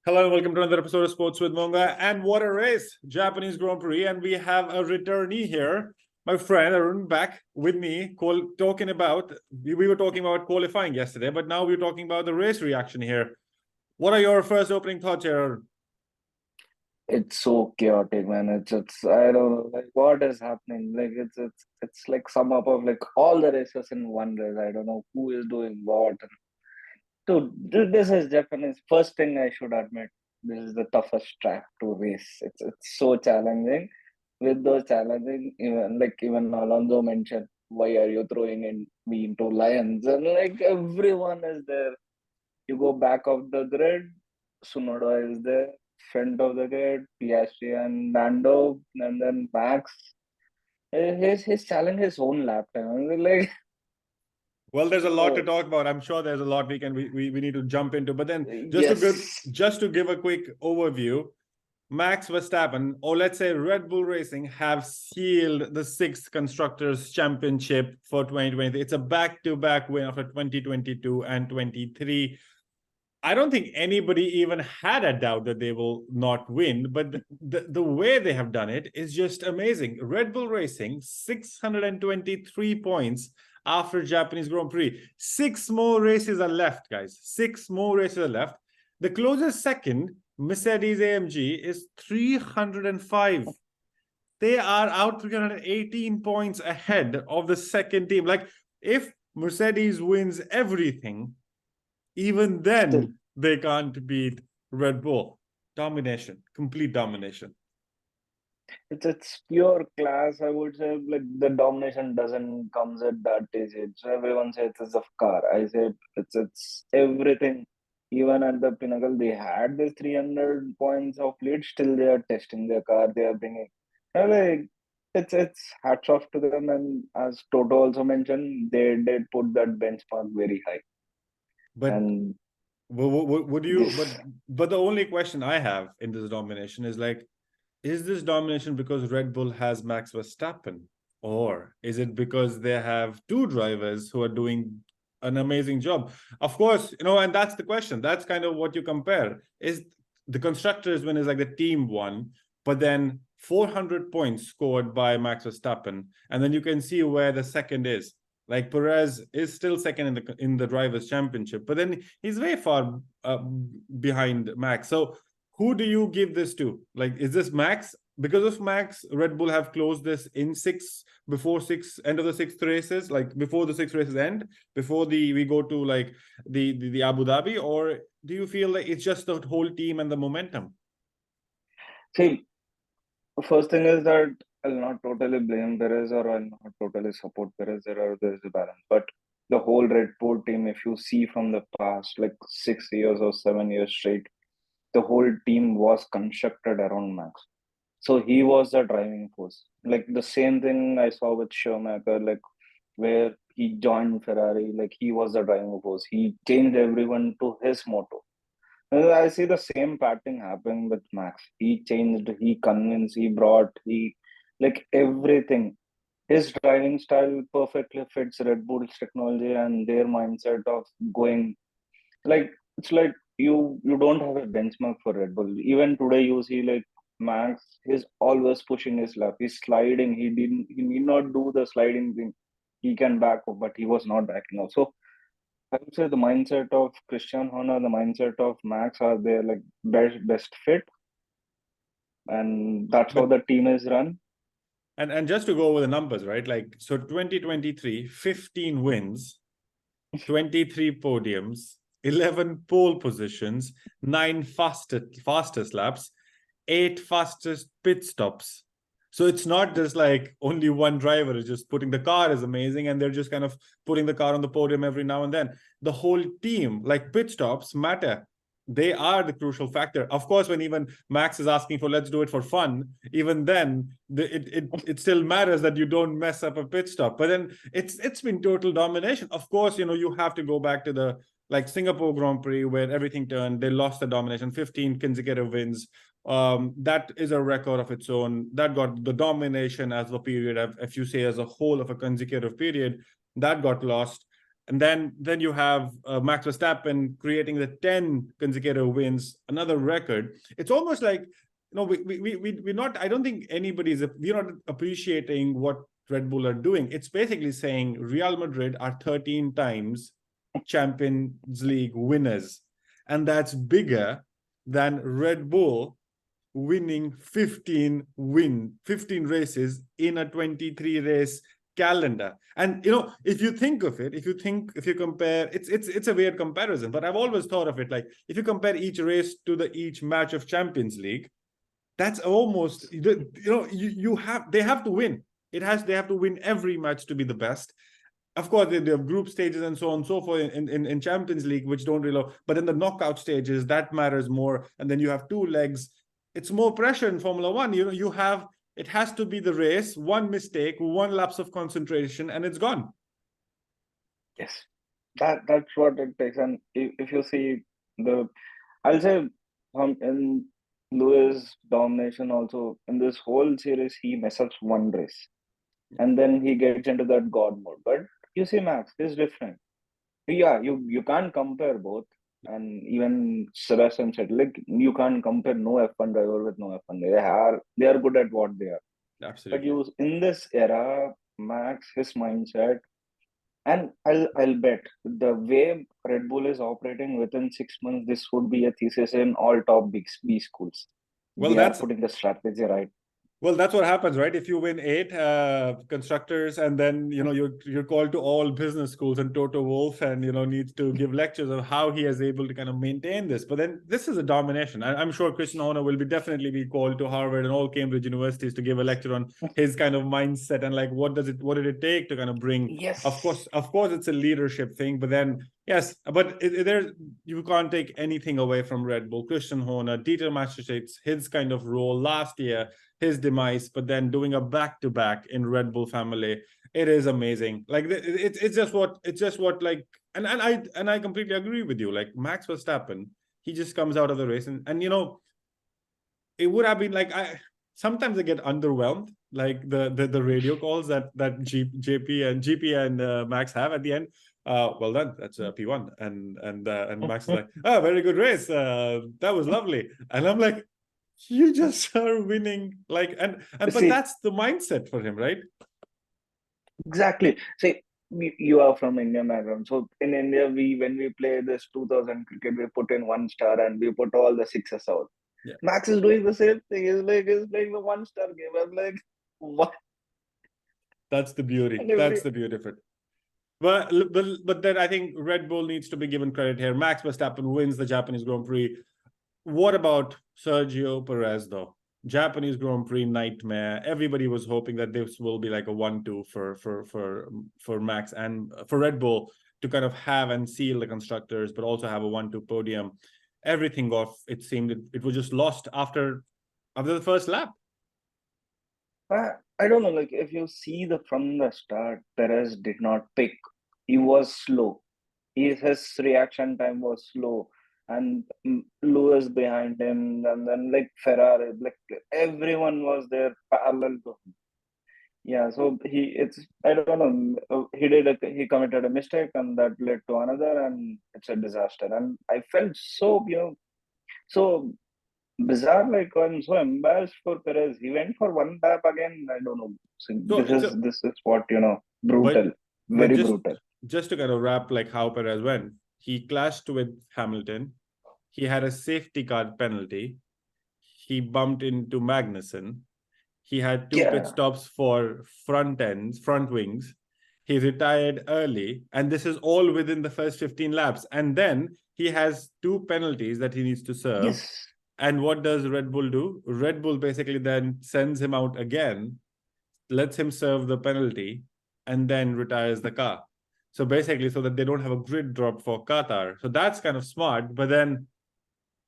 Hello and welcome to another episode of Sports with Monga. And what a race, Japanese Grand Prix. And we have a returnee here, my friend Arun, back with me, talking about, we were talking about qualifying yesterday, but now we're talking about the race reaction here. What are your first opening thoughts here, Arun? It's so chaotic, man. It's I don't know like what is happening. Like it's like sum up of like all the races in one race. I don't know who is doing what. Dude, this is Japanese. First thing I should admit, this is the toughest track to race. It's so challenging. With those challenging, even Alonso mentioned, why are you throwing in me into lions? And like everyone is there. You go back of the grid, Sunoda is there, front of the grid, Piastri and Lando, and then Max. He's challenging his own lap time. Like, Well, there's a lot to oh, talk about. I'm sure there's a lot we need to jump into. But then yes. just to give a quick overview, Max Verstappen, or let's say Red Bull Racing, have sealed the sixth Constructors Championship for 2020. It's a back-to-back win after 2022 and 23. I don't think anybody even had a doubt that they will not win, but the way they have done it is just amazing. Red Bull Racing, 623 points after Japanese Grand Prix. 6 more races are left, guys. 6 more races are left. The closest second, Mercedes AMG, is 305. They are out 318 points ahead of the second team. Like, if Mercedes wins everything, even Still, then they can't beat Red Bull. Domination, complete domination. it's pure class. I would say like the domination doesn't comes at that age. So everyone says it's a car. I say it's everything. Even at the pinnacle, they had this 300 points of lead. Still, they are testing their car. They are bringing. Like it's hats off to them. And as Toto also mentioned, they did put that benchmark very high. But And would you? this. But the only question I have in this domination is like, is this domination because Red Bull has Max Verstappen, or is it because they have two drivers who are doing an amazing job? Of course, and that's the question. That's kind of what you compare. Is the constructors win is like the team won, but then 400 points scored by Max Verstappen, and then you can see where the second is. Like Perez is still second in the drivers' championship, but then he's way far behind Max. So who do you give this to? Like, is this Max? Because of Max, Red Bull have closed this in end of the sixth races, like before the six races end, before we go to like the Abu Dhabi, or do you feel like it's just the whole team and the momentum? See, first thing is that I'll not totally blame Perez or I'll not totally support Perez. There's a balance. But the whole Red Bull team, if you see from the past, like 6 years or 7 years straight, the whole team was constructed around Max. So he was the driving force. Like the same thing I saw with Schumacher, like where he joined Ferrari, like he was the driving force. He changed everyone to his motto. I see the same pattern happening with Max. He changed, he convinced, he brought, he like everything. His driving style perfectly fits Red Bull's technology and their mindset of going like it's like you don't have a benchmark for Red Bull. Even today you see like Max is always pushing his lap. He's sliding. He need not do the sliding thing. He can back up, but he was not backing up. So I would say the mindset of Christian Horner, the mindset of Max are their like best fit, and that's how But the team is run. and just to go over the numbers, right? Like, so 2023, 15 wins, 23 podiums, 11 pole positions, 9 fastest laps, 8 fastest pit stops. So it's not just like only one driver is just putting the car is amazing and they're just kind of putting the car on the podium every now and then. The whole team, like pit stops matter. They are the crucial factor. Of course, when even Max is asking for let's do it for fun, even then it still matters that you don't mess up a pit stop. But then it's been total domination. Of course, you have to go back to the like Singapore Grand Prix where everything turned. They lost the domination, 15 consecutive wins. That is a record of its own. That got the domination as a period, if you say as a whole of a consecutive period, that got lost. And then you have Max Verstappen creating the 10 consecutive wins, another record. It's almost like, we're not, I don't think we're not appreciating what Red Bull are doing. It's basically saying Real Madrid are 13 times Champions League winners. And that's bigger than Red Bull winning 15 races in a 23 race calendar. And if you think of it, if you compare, it's a weird comparison, but I've always thought of it like, if you compare each race to each match of Champions League, that's almost, they have to win. They have to win every match to be the best. Of course, they have group stages and so on and so forth in Champions League, which don't really, but in the knockout stages, that matters more. And then you have two legs. It's more pressure in Formula One. It has to be the race, one mistake, one lapse of concentration, and it's gone. Yes, that's what it takes. And if you see I'll say in Lewis' domination also, in this whole series, he messes up one race. And then he gets into that God mode. But you see, Max is different. Yeah, you can't compare both. And even Sebastian said, like, you can't compare no F1 driver with no F1. They are good at what they are. Absolutely. But in this era, Max, his mindset, and I'll bet the way Red Bull is operating, within 6 months, this would be a thesis in all top B schools. Well, they are putting the strategy right. Well, that's what happens, right? If you win 8 constructors, and then you're called to all business schools, and Toto Wolff and needs to give lectures of how he is able to kind of maintain this. But then this is a domination. I'm sure Christian Horner will definitely be called to Harvard and all Cambridge universities to give a lecture on his kind of mindset and like what did it take to kind of bring. Yes, of course it's a leadership thing, but then yes, but you can't take anything away from Red Bull. Christian Horner, Dieter Mateschitz, his kind of role last year, his demise, but then doing a back-to-back in Red Bull family, it is amazing. Like it's just what like, and I completely agree with you. Like Max Verstappen, he just comes out of the race, and it would have been like, sometimes I get underwhelmed, like the radio calls that GP and Max have at the end. Well done, that's P1, and Max is like, oh, very good race, that was lovely, and I'm like, you just are winning, like, but that's the mindset for him, right? Exactly. See, you are from Indian background, so in India, when we play this 2000 cricket, we put in 1 star and we put all the sixes out. Yeah. Max is doing the same thing. He's playing the 1-star game. I'm like, what? That's the beauty. That's the beauty of it. But then I think Red Bull needs to be given credit here. Max Verstappen wins the Japanese Grand Prix. What about Sergio Perez, though? Japanese Grand Prix nightmare. Everybody was hoping that this will be like a 1-2 for Max and for Red Bull to kind of have and seal the constructors, but also have a 1-2 podium. Everything it seemed it was just lost after the first lap. I don't know. Like, if you see from the start, Perez did not pick. He was slow. His reaction time was slow. And Lewis behind him, and then like Ferrari, like everyone was there parallel to him. Yeah, so I don't know. He committed a mistake, and that led to another, and it's a disaster. And I felt so so bizarre. Like, I'm so embarrassed for Perez. He went for 1 lap again. I don't know. So this is what brutal, very brutal. Just to kind of wrap like how Perez went. He clashed with Hamilton. He had a safety car penalty. He bumped into Magnussen. He had 2 pit stops for front wings. He retired early. And this is all within the first 15 laps. And then he has 2 penalties that he needs to serve. Yes. And what does Red Bull do? Red Bull basically then sends him out again, lets him serve the penalty, and then retires the car. So basically, so that they don't have a grid drop for Qatar. So that's kind of smart. But then,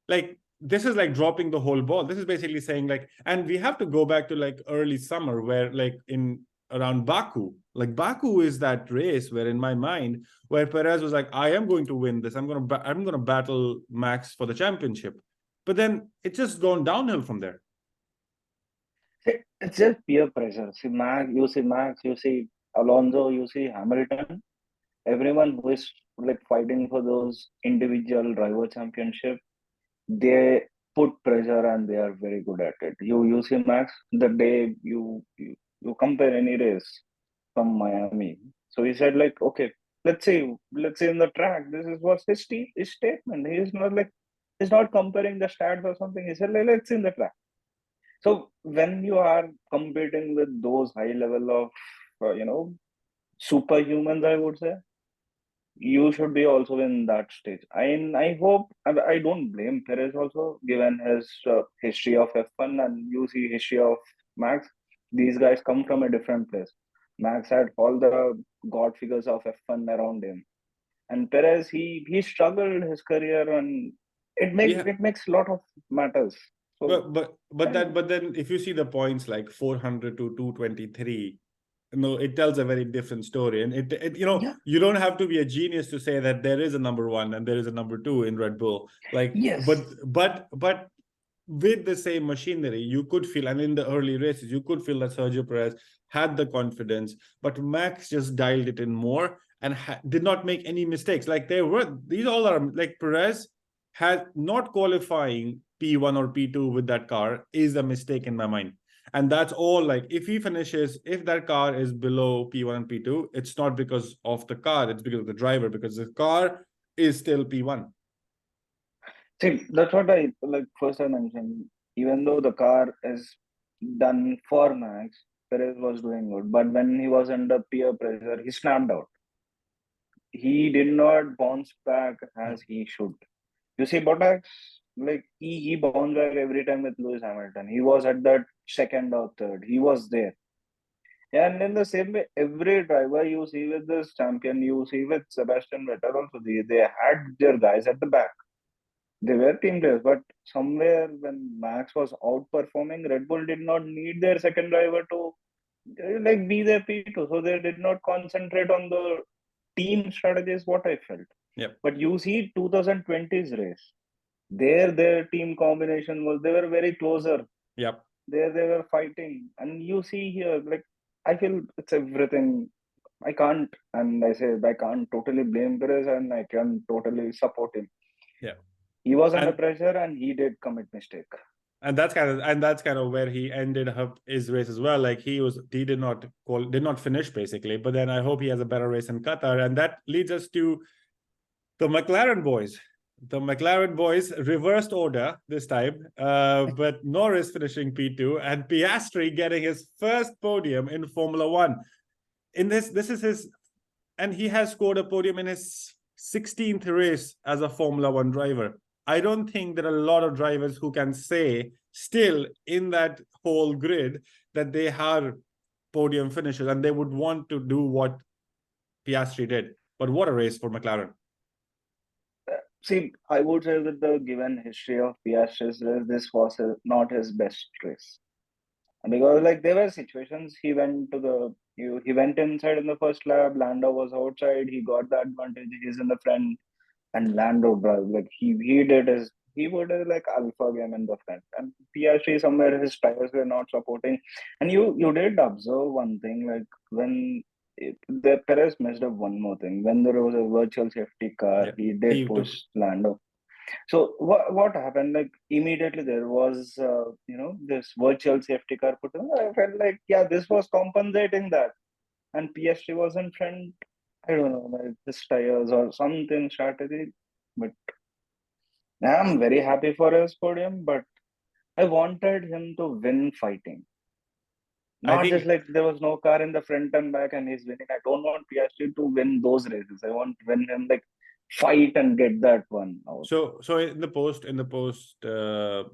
like, this is like dropping the whole ball. This is basically saying like, and we have to go back to like early summer where like around Baku, like Baku is that race where in my mind, where Perez was like, I am going to win this. I'm going to battle Max for the championship. But then it's just gone downhill from there. It's just peer pressure. See Max, you see Alonso, you see Hamilton. everyone who is like fighting for those individual driver championship, they put pressure and they are very good at it. You see Max, the day you compare any race from Miami. So he said like, okay, let's say in the track, this is what's his statement. He is not like he's not comparing the stats or something. He said like, let's see in the track. So when you are competing with those high level of superhumans, I would say you should be also in that stage. I hope, and I don't blame Perez also, given his history of F1 and you see history of Max. These guys come from a different place. Max had all the god figures of F1 around him, and Perez he struggled his career, and Yeah. it makes a lot of matters. So But then if you see the points like 400 to 223, no, it tells a very different story. And yeah, you don't have to be a genius to say that there is a number one and there is a number two in Red Bull. Like, yes, but with the same machinery, you could feel, and in the early races, you could feel that Sergio Perez had the confidence, but Max just dialed it in more and did not make any mistakes. Like these all are like Perez had not qualifying P1 or P2 with that car is a mistake in my mind. And that's all. Like if that car is below P1 and P2, it's not because of the car, it's because of the driver, because the car is still P1. see, that's what I like. First, I mentioned, even though the car is done for Max, Perez was doing good. But when he was under peer pressure, he snapped out. He did not bounce back as he should. You see, Bottas, like he bounced back every time with Lewis Hamilton. He was at that second or third. He was there. And in the same way, every driver you see with this champion, you see with Sebastian Vettel also, they had their guys at the back. They were team players, but somewhere when Max was outperforming, Red Bull did not need their second driver to like be their P2. So they did not concentrate on the team strategy, is what I felt. Yep. But you see 2020's race, their team combination was they were very closer. Yep. There they were fighting. And you see here, like I feel it's everything. I can't totally blame Perez and I can totally support him. Yeah. He was under And pressure and he did commit mistake. that's kind of where he ended up his race as well. Like he did not finish basically, but then I hope he has a better race in Qatar. And that leads us to the McLaren boys. The McLaren boys reversed order this time, but Norris finishing P2 and Piastri getting his first podium in Formula One. This is his, and he has scored a podium in his 16th race as a Formula One driver. I don't think there are a lot of drivers who can say still in that whole grid that they are podium finishers and they would want to do what Piastri did. But what a race for McLaren. See, I would say with the given history of Piastri's race, this was not his best race. Because like there were situations he went inside in the first lap, Lando was outside, he got the advantage, he's in the front, and Lando drive like he would like alpha game in the front, and Piastri somewhere his tires were not supporting. And you did observe one thing, like when the Perez messed up one more thing when there was a virtual safety car, Yeah, he did he push took. Lando. So what happened? Like immediately there was this virtual safety car put in. I felt like yeah, this was compensating that, and PSG was in front. I don't know, like this tires or something strategy. But I'm very happy for his podium. But I wanted him to win fighting, I not just think like there was no car in the front and back and he's winning. I don't want PSG to win those races. I want win him like fight and get that one out. so. So in the post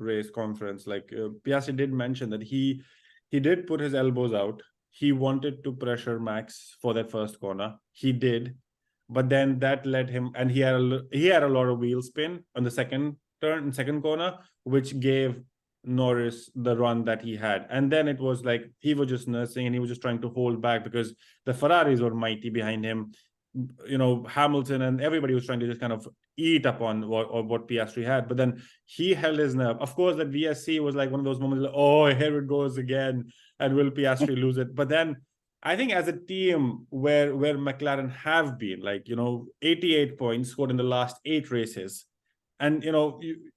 race conference, like Piastri did mention that he did put his elbows out. He wanted to pressure Max for that first corner. He did, but then that led him, and he had a lot of wheel spin on the second corner, which gave Norris the run that he had. And then it was like he was just nursing and he was just trying to hold back because the Ferraris were mighty behind him. Hamilton and everybody was trying to just kind of eat up on what Piastri had, but then he held his nerve. Of course, that VSC was like one of those moments like, oh, here it goes again, and will Piastri lose it? But then I think as a team where McLaren have been, like, 88 points scored in the last 8 races, and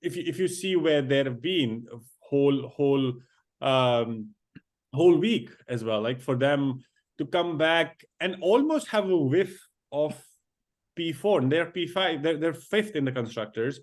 if you see where they've been whole um whole week as well, like for them to come back and almost have a whiff of P4, and they're P5, they're fifth in the constructors.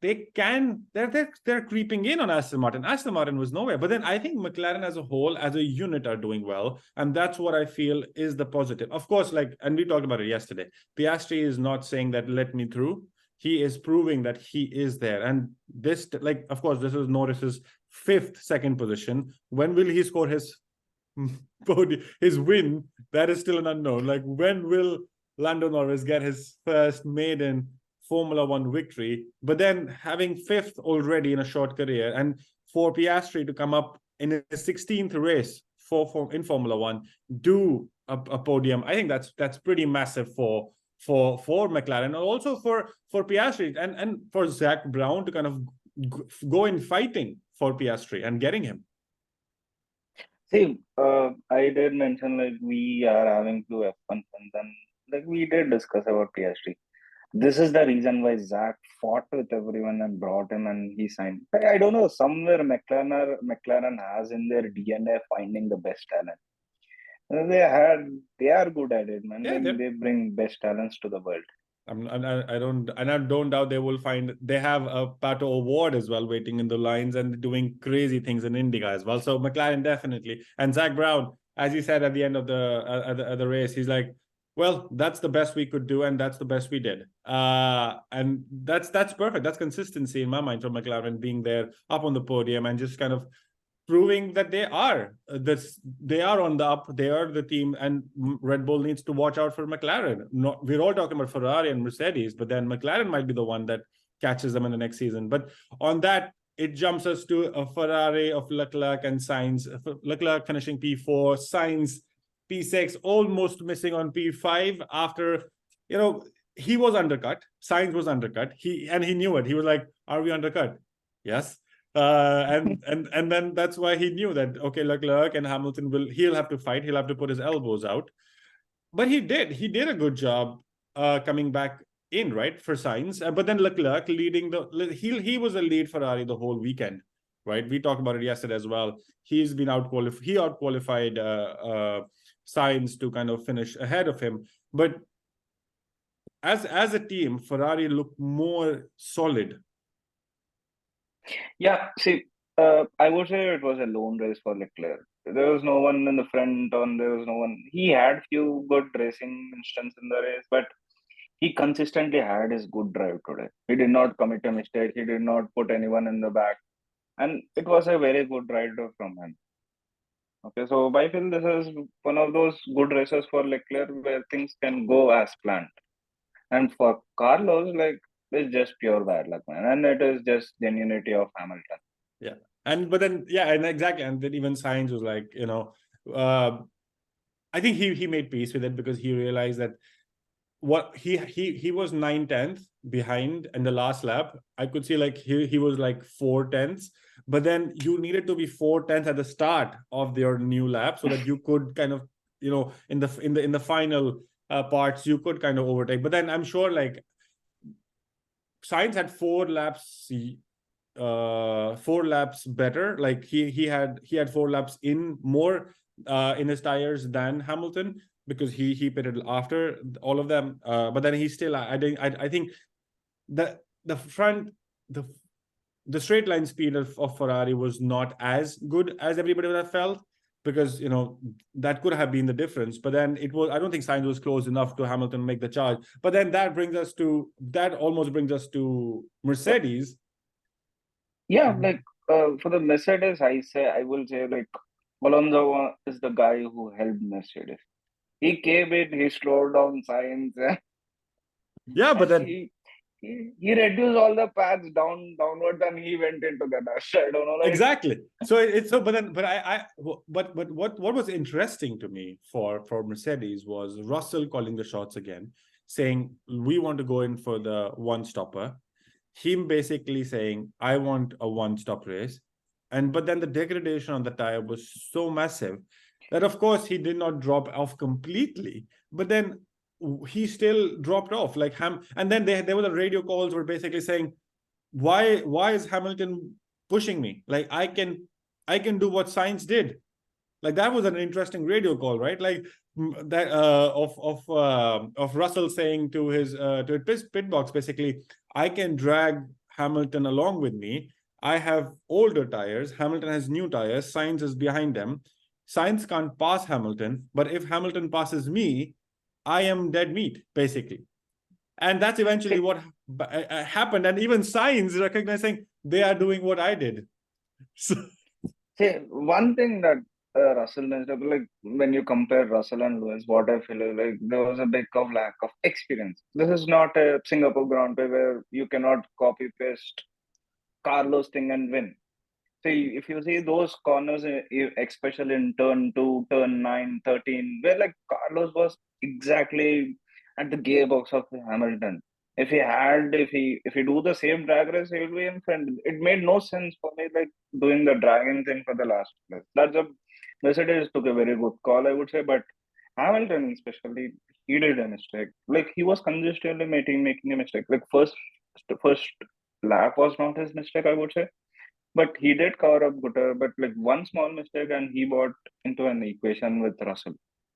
They're creeping in on Aston Martin. Aston Martin was nowhere, but then I think McLaren as a whole, as a unit, are doing well, and that's what I feel is the positive. Of course, like, and we talked about it yesterday, Piastri is not saying that let me through. He is proving that he is there, and this, like, of course, this is Norris's second position. When will he score his win? That is still an unknown. Like, when will Lando Norris get his first maiden Formula One victory? But then having fifth already in a short career, and for Piastri to come up in his 16th race in Formula One, do a podium, I think that's pretty massive for McLaren, and also for Piastri, and for Zach Brown to kind of go in fighting for Piastri and getting him. See, I did mention like we are having two F1 fans, and like we did discuss about Piastri. This is the reason why Zach fought with everyone and brought him, and he signed. I don't know, somewhere McLaren has in their DNA finding the best talent. They are good at it, man. Yeah, they bring best talents to the world. I don't doubt they will find. They have a Pato Award as well waiting in the lines, and doing crazy things in Indica as well. So McLaren definitely, and Zach Brown, as he said at the end of the race, he's like, well, that's the best we could do, and that's the best we did. And that's perfect. That's consistency in my mind for McLaren, being there up on the podium and just kind of proving that they are on the up. They are the team, and Red Bull needs to watch out for McLaren. We're all talking about Ferrari and Mercedes, but then McLaren might be the one that catches them in the next season. But on that, it jumps us to a Ferrari of Leclerc and Sainz. Leclerc finishing P4, Sainz P6, almost missing on P5 after, he was undercut. Sainz was undercut. He knew it. He was like, are we undercut? Yes. And then that's why he knew that, okay, Leclerc and Hamilton he'll have to fight. He'll have to put his elbows out. But he did a good job coming back in, right, for Sainz. But then Leclerc leading he was a lead Ferrari the whole weekend, right? We talked about it yesterday as well. He's been outqualified Sainz to kind of finish ahead of him. But as a team, Ferrari looked more solid. Yeah, see, I would say it was a lone race for Leclerc. There was no one in the front, there was no one. He had few good racing instances in the race, but he consistently had his good drive today. He did not commit a mistake. He did not put anyone in the back, and it was a very good ride from him. Okay, so I feel this is one of those good races for Leclerc where things can go as planned. And for Carlos, like, it's just pure bad luck, man. And it is just genuinity of Hamilton. Yeah. And exactly. And then even Sainz was like, I think he made peace with it, because he realized that what he was 9/10 behind in the last lap. I could see like he was like 4/10, but then you needed to be 4/10 at the start of your new lap so that you could kind of, in the final parts, you could kind of overtake. But then I'm sure like Sainz had 4 laps better. Like he had 4 laps in more in his tires than Hamilton, because he pitted after all of them. But then he still, I think the straight line speed of Ferrari was not as good as everybody would have felt, because that could have been the difference. But then I don't think Sainz was close enough to Hamilton make the charge. But then that almost brings us to Mercedes. Yeah, like for the Mercedes, I will say like Alonso is the guy who helped Mercedes. He came in, he slowed down Sainz. Yeah, but then he reduced all the paths downwards, and he went into the dash. I don't know. Like... Exactly. So but what was interesting to me for Mercedes was Russell calling the shots again, saying we want to go in for the one stopper. Him basically saying I want a one stop race, but then the degradation on the tire was so massive. that of course he did not drop off completely, but then he still dropped off. Like and then there were the radio calls were basically saying, why is Hamilton pushing me? Like I can do what Sainz did. Like that was an interesting radio call, right? Like that of Russell saying to his pit box basically, I can drag Hamilton along with me. I have older tires. Hamilton has new tires. Sainz is behind them. Sainz can't pass Hamilton, but if Hamilton passes me, I am dead meat, basically. And that's eventually what happened. And even Sainz recognizing they are doing what I did. So, one thing that Russell messed up, like when you compare Russell and Lewis, what I feel is like there was a big of lack of experience. This is not a Singapore Grand Prix where you cannot copy paste Carlos thing and win. See, if you see those corners, especially in turn 2, turn 9, 13, where like Carlos was exactly at the gearbox of Hamilton. If he do the same drag race, he will be in front. It made no sense for me, like doing the dragging thing for the last place. That's a Mercedes took a very good call, I would say, but Hamilton especially, he did a mistake. Like he was consistently making a mistake. Like first lap was not his mistake, I would say, but he did cover up Gutter, but like one small mistake and he bought into an equation with Russell.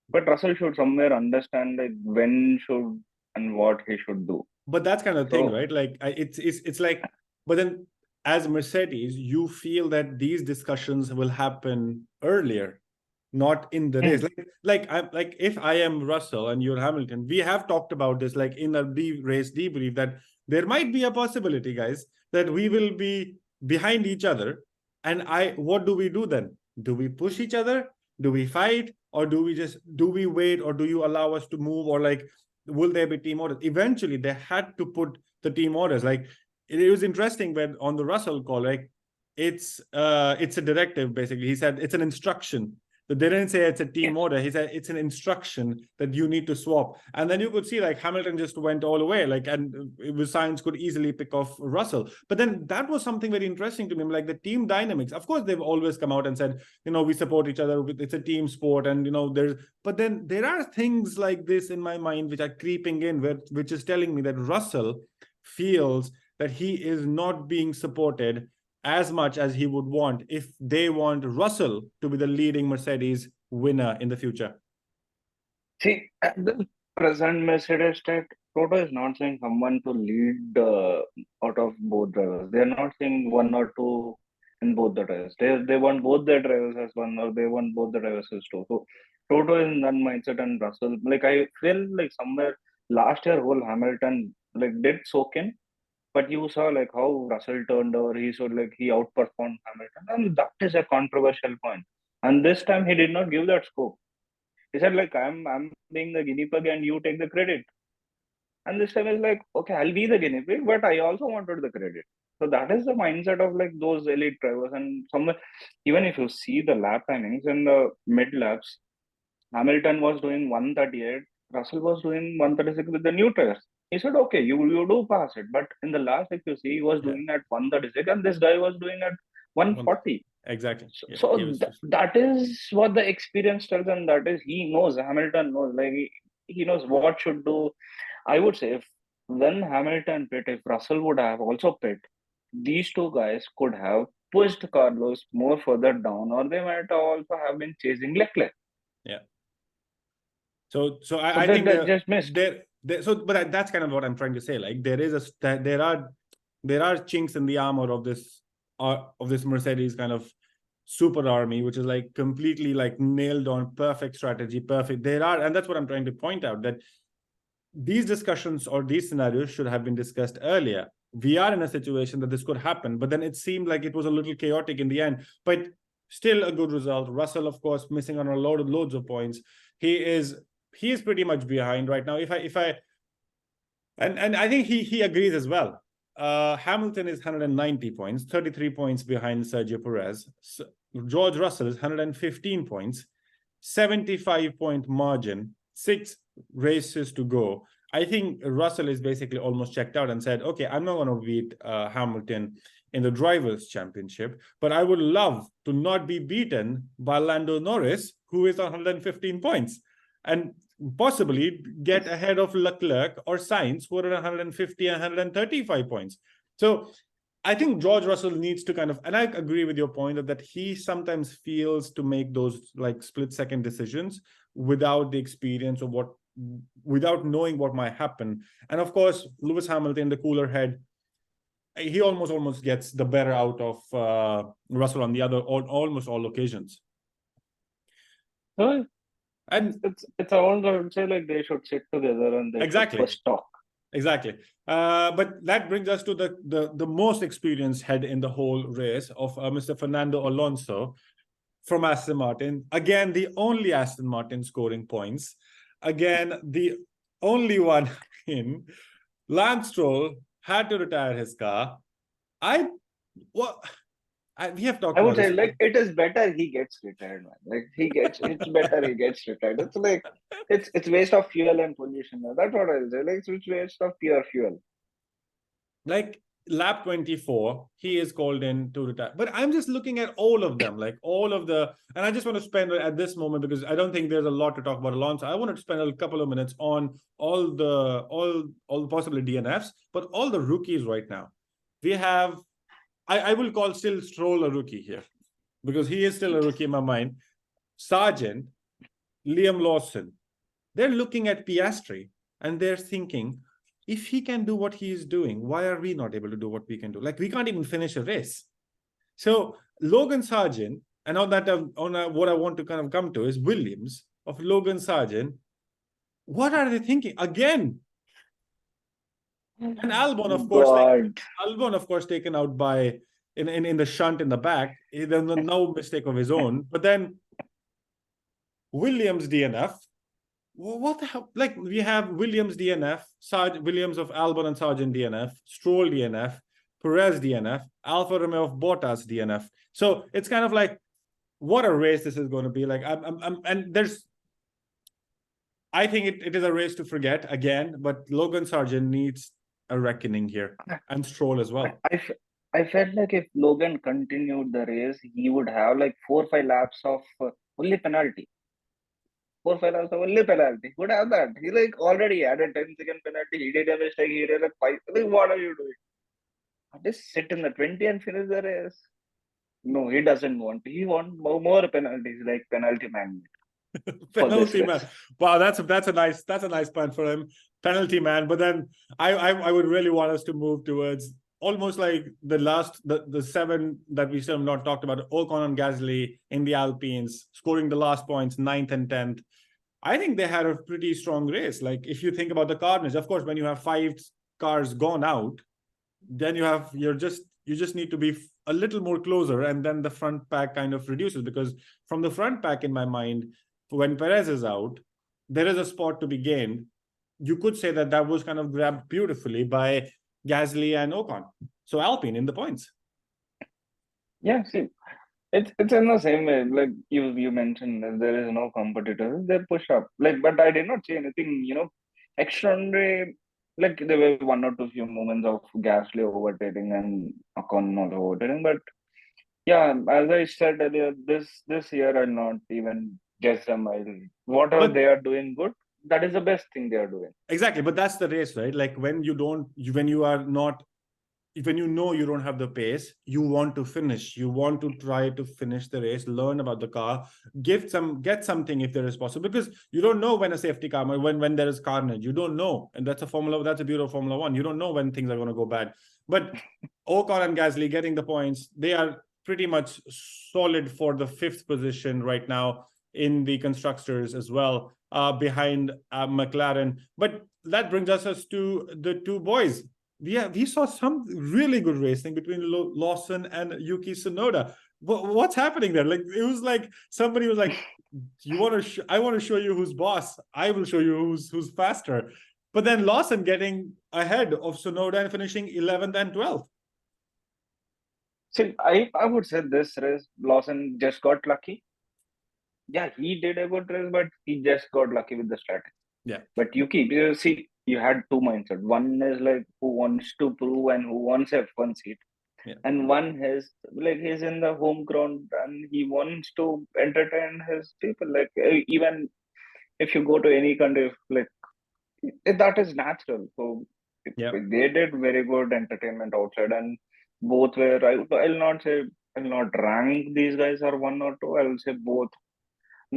But Russell should somewhere understand like when should and what he should do. but that's kind of thing, So right? Like it's like, but then as Mercedes, you feel that these discussions will happen earlier, not in the race. Like if I am Russell and you're Hamilton, we have talked about this like in a race debrief that there might be a possibility, guys, that we will be behind each other. And what do we do then? Do we push each other? Do we fight? Or do we wait? Or do you allow us to move? Or like, will there be team orders? Eventually, they had to put the team orders. Like, it was interesting when on the Russell call, like, it's a directive, basically. He said it's an instruction. They didn't say it's a team order. He said it's an instruction that you need to swap. And then you could see like Hamilton just went all the way, like, and Sainz could easily pick off Russell. But then that was something very interesting to me, like the team dynamics. Of course, they've always come out and said, we support each other. It's a team sport, and but then there are things like this in my mind which are creeping in, which is telling me that Russell feels that he is not being supported as much as he would want if they want Russell to be the leading Mercedes winner in the future. see, at the present Mercedes state, Toto is not saying someone to lead out of both drivers. They are not saying one or two in both the drivers. They want both the drivers as one, or they want both the drivers as two. So Toto is in that mindset, and Russell, like I feel like somewhere last year whole Hamilton like did soak in, but you saw like how Russell turned over. He showed like he outperformed Hamilton, and that is a controversial point. And this time he did not give that scope. He said like I'm being the guinea pig and you take the credit. And this time is like, okay, I'll be the guinea pig, but I also wanted the credit. So that is the mindset of like those elite drivers. And somewhere, even if you see the lap timings in the mid laps, Hamilton was doing 138, Russell was doing 136 with the new tires. He said, okay, you do pass it. But in the last, if you see, he was doing at 136 and this guy was doing at 140. Exactly. That is what the experience tells, and that is he knows, Hamilton knows, like he knows what should do. I would say if when Hamilton pit, if Russell would have also pit, these two guys could have pushed Carlos more further down, or they might also have been chasing Leclerc. Yeah. So I think they just missed. But that's kind of what I'm trying to say. Like there are chinks in the armor of this Mercedes kind of super army, which is like completely like nailed on, perfect strategy, perfect. And that's what I'm trying to point out, that these discussions or these scenarios should have been discussed earlier. We are in a situation that this could happen, but then it seemed like it was a little chaotic in the end, but still a good result. Russell, of course, missing on loads of points. He is pretty much behind right now. And I think he agrees as well. Hamilton is 190 points, 33 points behind Sergio Perez. George Russell is 115 points, 75-point margin, 6 races to go. I think Russell is basically almost checked out and said, okay, I'm not going to beat Hamilton in the Drivers' Championship, but I would love to not be beaten by Lando Norris, who is on 115 points, and possibly get ahead of Leclerc or Sainz, who are at 150 and 135 points. So I think George Russell needs to kind of, and I agree with your point that he sometimes feels to make those like split-second decisions without the experience of without knowing what might happen. And of course, Lewis Hamilton, the cooler head, he almost gets the better out of Russell on almost all occasions. So And it's all, I would say, like they should sit together and they exactly. should first talk. Exactly. But that brings us to the most experienced head in the whole race of Mr. Fernando Alonso from Aston Martin. Again, the only Aston Martin scoring points. Again, the only one in. Lance Stroll had to retire his car. We have talked I would about say, this. like, it is better he gets retired, man. Like it's better he gets retired. It's like it's waste of fuel and pollution. That's what I'll say. Like it's waste of pure fuel. Like lap 24, he is called in to retire. But I'm just looking at all of them, like all of the, and I just want to spend at this moment, because I don't think there's a lot to talk about Alonso. I want to spend a couple of minutes on all the possible DNFs, but all the rookies right now. We have, I will call still Stroll a rookie here, because he is still a rookie in my mind. Sargent, Liam Lawson, they're looking at Piastri and they're thinking, if he can do what he is doing, why are we not able to do what we can do? Like, we can't even finish a race. So Logan Sargent, and on that, what I want to kind of come to is Williams of Logan Sargent. What are they thinking? Again, and Albon, of course, Albon, of course, taken out by in the shunt in the back. There's no mistake of his own. But then Williams DNF. What the hell? Like, we have Williams DNF, Williams of Albon and Sargent DNF, Stroll DNF, Perez DNF, Alfa Romeo of Bottas DNF. So it's kind of like, what a race this is going to be. Like, I think it is a race to forget again, but Logan Sargent needs a reckoning here, and Stroll as well. I felt like if Logan continued the race, he would have like 4 or 5 laps of only penalty. 4 or 5 laps of only penalty. He would have that. He like already had a 10-second penalty. He did a mistake. He did like 5. Like, what are you doing? Just sit in the 20 and finish the race. No, he doesn't want. He wants more penalties, like penalty man. Penalty man. Wow, that's a nice point for him. Penalty man. But then I would really want us to move towards almost like the 7 that we still have not talked about. Ocon and Gasly in the Alpines, scoring the last points, 9th and 10th. I think they had a pretty strong race. Like, if you think about the carnage, of course, when you have 5 cars gone out, then you just need to be a little more closer, and then the front pack kind of reduces, because from the front pack, in my mind, when Perez is out, there is a spot to be gained. You could say that was kind of grabbed beautifully by Gasly and Ocon. So Alpine in the points. Yeah, see, it's in the same way. Like you mentioned, that there is no competitors. They push up. Like, but I did not see anything, extraordinary. Like, there were 1 or 2 few moments of Gasly overtaking and Ocon not overtaking. But yeah, as I said earlier, this year I'll not even guess them. Whatever they are doing good, that is the best thing they are doing. Exactly, but that's the race, right? Like, when you know you don't have the pace, you want to finish. You want to try to finish the race, learn about the car, get something if there is possible, because you don't know when a safety car, when there is carnage, you don't know. And that's a beauty of Formula One. You don't know when things are going to go bad. But Ocon and Gasly getting the points, they are pretty much solid for the 5th position right now in the constructors as well, behind McLaren. But that brings us to the 2 boys. We saw some really good racing between Lawson and Yuki Tsunoda. What's happening there? Like, it was like somebody was like, I want to show you who's boss. I will show you who's faster. But then Lawson getting ahead of Tsunoda and finishing 11th and 12th. See, I would say this race, Lawson just got lucky. Yeah, he did a good race, but he just got lucky with the strategy. Yeah. But Yuki, you had two mindsets. One is like who wants to prove and who wants F1 seat, Yeah. and one is like he's in the home ground and he wants to entertain his people. Like even if you go to any country, like that is natural. So Yeah. they did very good entertainment outside, and both were. I'll not say, I'll not rank these guys are one or two. I'll say both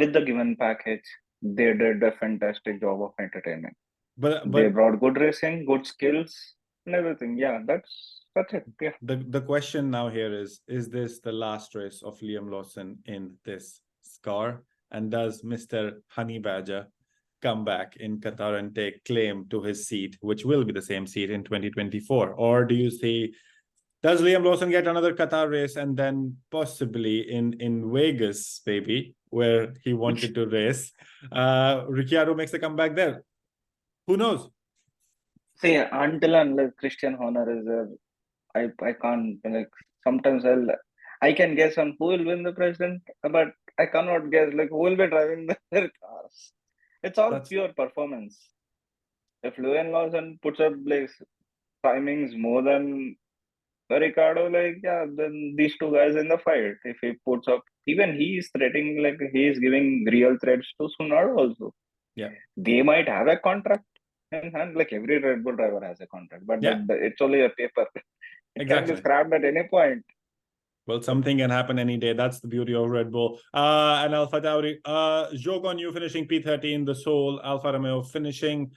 with the given package. They did a fantastic job of entertainment. They But brought good racing, good skills, and everything. Yeah, that's it. Yeah. the question now here is this the last race of Liam Lawson in this car? And does Mr. Honey Badger come back in Qatar and take claim to his seat, which will be the same seat in 2024? Or do you see, does Liam Lawson get another Qatar race and then possibly in Vegas, maybe, where he wanted to race, Ricciardo makes a comeback there? Who knows? See, until unless Christian Horner is there, I can't like. Sometimes I can guess on who will win the president, but I cannot guess like who will be driving their cars. It's all That's pure performance. If Lewin Lawson puts up like timings more than Ricardo, like yeah, then these two guys in the fight. If he puts up, even he is threatening, like he is giving real threats to Tsunoda also. yeah. They might have a contract in hand, like every Red Bull driver has a contract, but Yeah, it's only a paper. It can be exactly. scrapped at any point. Well, something can happen any day. That's the beauty of Red Bull. And Alpha Tauri, joke on you finishing P13, the Soul, Alfa Romeo finishing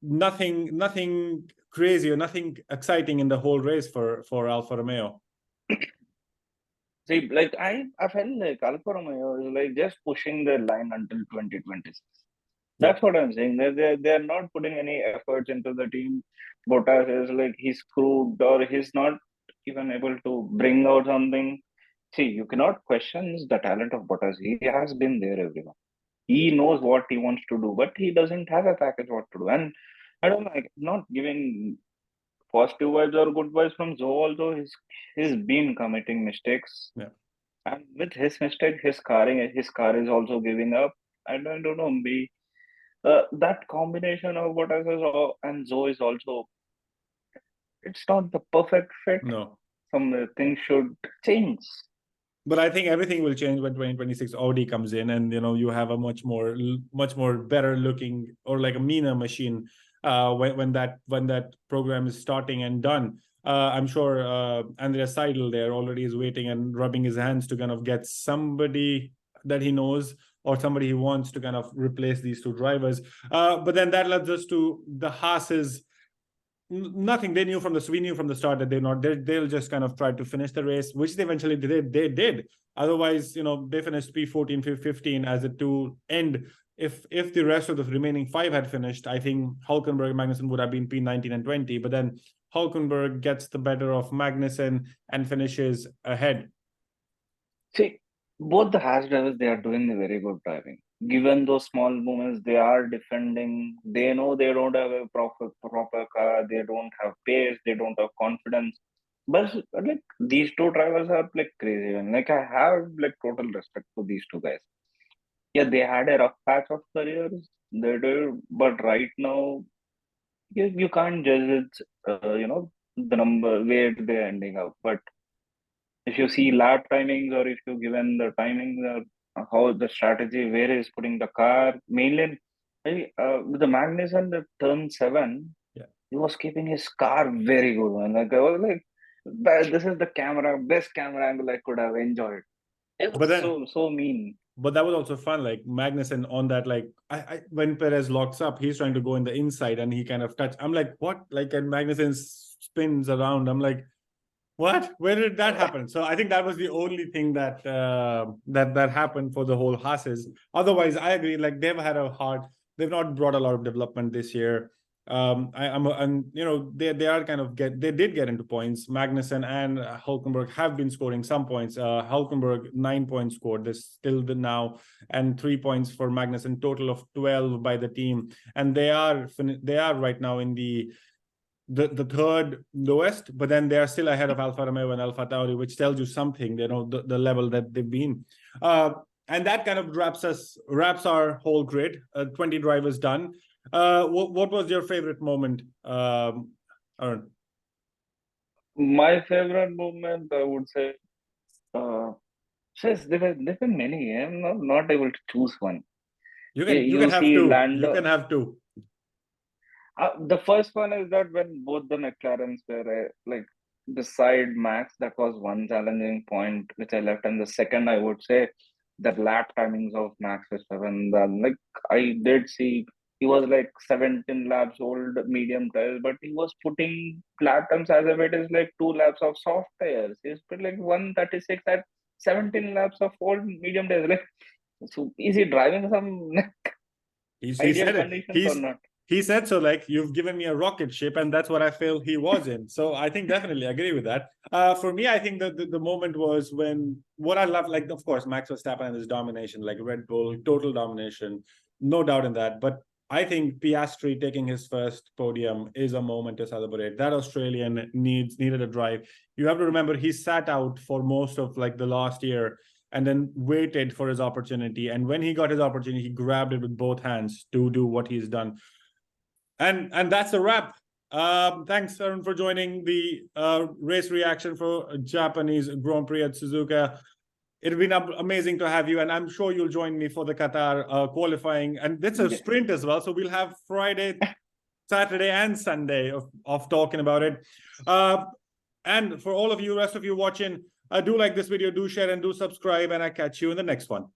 nothing crazy or nothing exciting in the whole race for Alfa Romeo. See, like I felt like Alfa Romeo is like just pushing the line until 2026. Yeah. That's what I'm saying. They're not putting any efforts into the team. Bottas is like he's screwed or he's not even able to bring out something. See, you cannot question the talent of Bottas. He has been there, everyone. He knows what he wants to do, but he doesn't have a package what to do. And I don't like not giving positive vibes or good vibes from Zoe also. He's been committing mistakes. Yeah. And with his mistake, his car is also giving up. I don't know, maybe that combination of Bottas and Zoe is also, it's not the perfect fit. No. Some things should change. But I think everything will change when 2026 Audi comes in, and you have a much more better looking or like a meaner machine when that program is starting and done. I'm sure Andreas Seidel there already is waiting and rubbing his hands to kind of get somebody that he knows or somebody he wants to kind of replace these two drivers. But then that leads us to the Haas's. Nothing. We knew from the start that they'll just kind of try to finish the race, which they eventually did. They did. Otherwise, they finished P14, P15 as a to end. If the rest of the remaining five had finished, I think Hülkenberg, Magnussen would have been P19 and 20. But then Hülkenberg gets the better of Magnussen and finishes ahead. See, both the Haas drivers, they are doing a very good driving. Given those small moments, they are defending. They know they don't have a proper car. They don't have pace. They don't have confidence. But like these two drivers are like crazy. And like I have like total respect for these two guys. Yeah, they had a rough patch of careers. They did, but right now you can't judge it. The number where they're ending up. But if you see lap timings or if you given the timings or how the strategy where he's putting the car mainly with the Magnussen the turn 7, Yeah. he was keeping his car very good one. Like I was like, this is the best camera angle I could have enjoyed. It But was then so mean. But that was also fun, like Magnussen on that, like when Perez locks up, he's trying to go in the inside and he kind of touch. I'm like, what? Like, and Magnussen spins around. I'm like, what? Where did that happen? So I think that was the only thing that that happened for the whole Haas's. Otherwise, I agree. Like they've not brought a lot of development this year. And they are kind of they did get into points. Magnussen and Hülkenberg have been scoring some points. Hülkenberg 9 points scored. There's still the now, and 3 points for Magnussen. Total of 12 by the team, and they are right now in the third lowest, but then they are still ahead of Alfa Romeo and Alpha Tauri, which tells you something, the level that they've been. And that kind of wraps our whole grid. 20 drivers done. What was your favorite moment, Arun? My favorite moment, I would say, uh, yes, there were many. I'm not able to choose one. You can You have see, two. You Lando. can have two. The first one is that when both the McLarens were like beside Max, that was one challenging point which I left. And the second, I would say, the lap timings of Max Verstappen. Like I did see, he was like 17 laps old, medium tires, but he was putting lap times as if it is like 2 laps of soft tires. He's put like 136 at 17 laps of old medium tires. Like, so is he driving some He ideal said it. conditions or not? He said so, like, you've given me a rocket ship, and that's what I feel he was in. So I think definitely agree with that. For me, I think that the moment was when what I love, like, of course, Max Verstappen and his domination, like Red Bull, total domination, no doubt in that. But I think Piastri taking his first podium is a moment to celebrate. That Australian needed a drive. You have to remember he sat out for most of like the last year and then waited for his opportunity. And when he got his opportunity, he grabbed it with both hands to do what he's done. And that's a wrap. Thanks, Arun, for joining the race reaction for Japanese Grand Prix at Suzuka. It's been amazing to have you, and I'm sure you'll join me for the Qatar qualifying. And that's a Yes. sprint as well, so we'll have Friday, Saturday, and Sunday of talking about it. And for all of you, rest of you watching, do like this video, do share, and do subscribe, and I catch you in the next one.